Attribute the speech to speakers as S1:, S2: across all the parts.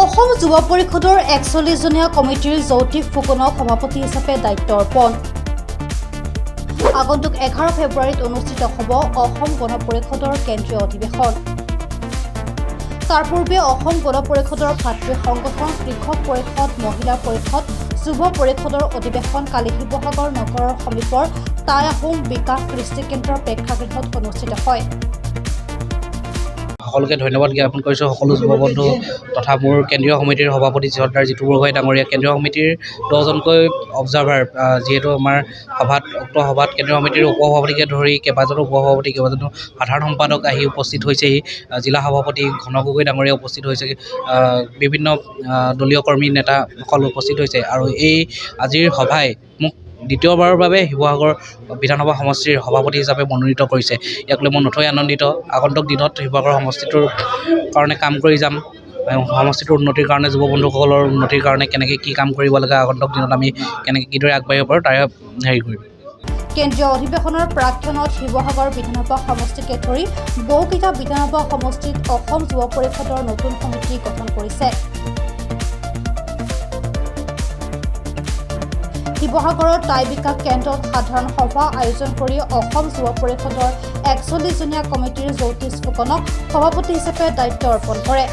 S1: অসম যুৱ পৰিষদৰ ৪১জনীয়া কমিটিৰ যৌতিক ফুকনক সভাপতি হিচাপে দায়িত্ব অৰ্পণ। আগন্তুক 11 ফেব্ৰুৱাৰীত অনুষ্ঠিত হ'ব অসম গণ পৰিষদৰ কেন্দ্ৰীয় অধিৱেশন। তাৰ পূৰ্বে অসম গণ পৰিষদৰ ভাতৃ সংগঠন কৃষক পৰিষদ, মহিলা পৰিষদ, যুৱ পৰিষদৰ অধিৱেশন কালি শিৱসাগৰ নগৰৰ সমীপৰ টাই আহোম বিকাশ কৃষ্টি কেন্দ্ৰৰ প্ৰেক্ষাগৃহত অনুষ্ঠিত হয়।
S2: সকলোকে ধন্যবাদ জ্ঞাপন কৰিছোঁ। সকলো যুৱ বন্ধু তথা মোৰ কেন্দ্ৰীয় সমিতিৰ সভাপতি শ্ৰদ্ধাৰ জিতু বৰগোহাঁই ডাঙৰীয়া, কেন্দ্ৰীয় সমিতিৰ 10জনকৈ অবজাৰ্ভাৰ, যিহেতু আমাৰ উক্ত সভাত কেন্দ্ৰীয় সমিতিৰ উপসভাপতিকে ধৰি কেইবাজনো উপসভাপতি, কেইবাজনো সাধাৰণ সম্পাদক আহি উপস্থিত হৈছেহি। জিলা সভাপতি ঘন গগৈ ডাঙৰীয়া উপস্থিত হৈছে, বিভিন্ন দলীয় কৰ্মী নেতাসকল উপস্থিত হৈছে। আৰু এই আজিৰ সভাই মোক দ্বিতীয়বাৰৰ বাবে শিৱসাগৰ বিধানসভা সমষ্টিৰ সভাপতি হিচাপে মনোনীত কৰিছে। ইয়াক লৈ মই নথৈ আনন্দিত। আগন্তুক দিনত শিৱসাগৰ সমষ্টিটোৰ কাৰণে কাম কৰি যাম। সমষ্টিটোৰ উন্নতিৰ কাৰণে, যুৱ বন্ধুসকলৰ উন্নতিৰ কাৰণে কেনেকৈ কি কাম কৰিব লাগে, আগন্তুক দিনত আমি কিদৰে আগবাঢ়িব পাৰোঁ তাৰে কৰিম।
S1: কেন্দ্ৰীয় অধিৱেশনৰ প্ৰাক্ষণত শিৱসাগৰ বিধানসভা সমষ্টিকে ধৰি বহুকেইটা বিধানসভা সমষ্টিত অসম যুৱ পৰিষদৰ নতুন সমিতি গঠন কৰিছে। শিৱসাগৰৰ টাই বিকাশ কেন্দ্ৰত সাধাৰণ সভা আয়োজন কৰি অসম যুৱ পৰিষদৰ ৪১জনীয়া কমিটিৰ যৌতিক ফুকনক সভাপতি হিচাপে দায়িত্ব অৰ্পণ কৰে।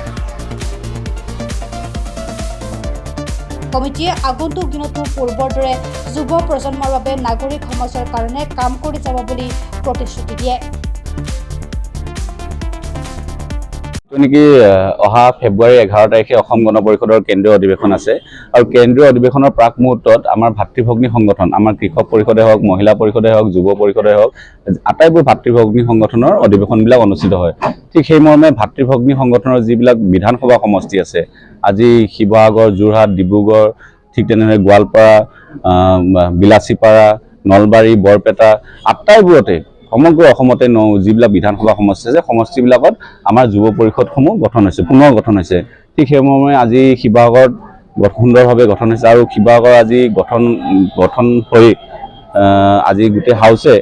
S1: কমিটিয়ে আগন্তুক দিনতো পূৰ্বৰ দৰে যুৱ প্ৰজন্মৰ বাবে নাগৰিক সমাজৰ কাৰণে কাম কৰি যাব বুলি প্ৰতিশ্ৰুতি দিয়ে।
S3: নেকি অহা ফেব্ৰুৱাৰী 11 তাৰিখে অসম গণ পৰিষদৰ কেন্দ্ৰীয় অধিৱেশন আছে আৰু কেন্দ্ৰীয় অধিৱেশনৰ প্ৰাক মুহূৰ্তত আমাৰ ভাতৃভগ্নী সংগঠন, আমাৰ কৃষক পৰিষদে হওক, মহিলা পৰিষদে হওক, যুৱ পৰিষদে হওক, আটাইবোৰ ভাতৃভগ্নী সংগঠনৰ অধিৱেশনবিলাক অনুষ্ঠিত হয়। ঠিক সেই মৰ্মে ভাতৃভগ্নী সংগঠনৰ যিবিলাক বিধানসভা সমষ্টি আছে, আজি শিৱসাগৰ, যোৰহাট, ডিব্ৰুগড়, ঠিক তেনেদৰে গোৱালপাৰা, বিলাচীপাৰা, নলবাৰী, বৰপেটা আটাইবোৰতে সমগ্ৰ অসমতে যিবিলাক বিধানসভা সমষ্টি আছে, সমষ্টিবিলাকত আমাৰ যুৱ পৰিষদসমূহ পুনৰ গঠন হৈছে। ঠিক সেই মৰ্মে আজি শিৱসাগৰত সুন্দৰভাৱে গঠন হৈছে আৰু শিৱসাগৰ আজি গঠন হৈ আজি গোটেই হাউচে,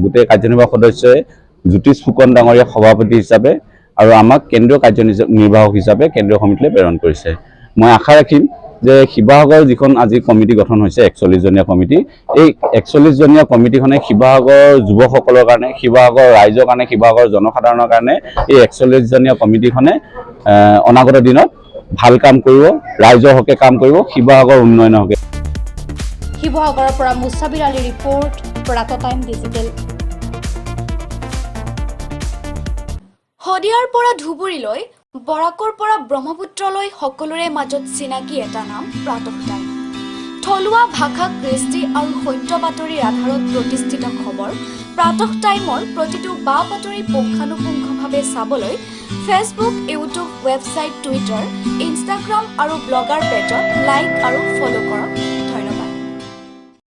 S3: গোটেই কাৰ্যনিৰ্বাহক সদস্যই জ্যোতিষ ফুকন ডাঙৰীয়াক সভাপতি হিচাপে আৰু আমাক কেন্দ্ৰীয় কাৰ্যনিৰ্বাহক হিচাপে কেন্দ্ৰীয় সমিতিলৈ প্ৰেৰণ কৰিছে। মই আশা ৰাখিম যে শিৱসাগৰ যিখন আজি কমিটি গঠন হৈছে ৪১জনীয়া কমিটি, এই ৪১জনীয়া কমিটিখনে শিৱসাগৰ যুৱকসকলৰ কাৰণে, শিৱসাগৰ ৰাইজৰ কাৰণে, শিৱসাগৰ জনসাধাৰণৰ কাৰণে এই ৪১জনীয়া কমিটিখনে অনাগত দিনত ভাল কাম কৰিব, ৰাইজৰ হকে কাম কৰিব, শিৱসাগৰ উন্নয়নৰ হকে।
S1: শিৱসাগৰৰ পৰা মুছাবিৰ আলীৰ ৰিপৰ্ট, প্ৰাত টাইম ডিজিটেল।
S4: শদিয়াৰ পৰা ধুবুৰীলৈ, বৰাকৰ পৰা ব্ৰহ্মপুত্ৰলৈ সকলোৰে মাজত চিনাকি এটা নাম প্ৰাতঃ টাইম। থলুৱা ভাষা, কৃষ্টি আৰু সত্য বাতৰিৰ আধাৰত প্ৰতিষ্ঠিত খবৰ প্ৰাতঃ টাইমৰ প্ৰতিটো বা বাতৰি পুংখানুপুংখভাৱে চাবলৈ Facebook, YouTube, website, Twitter, Instagram আৰু ব্লগাৰ পেজত লাইক আৰু ফ'ল' কৰক।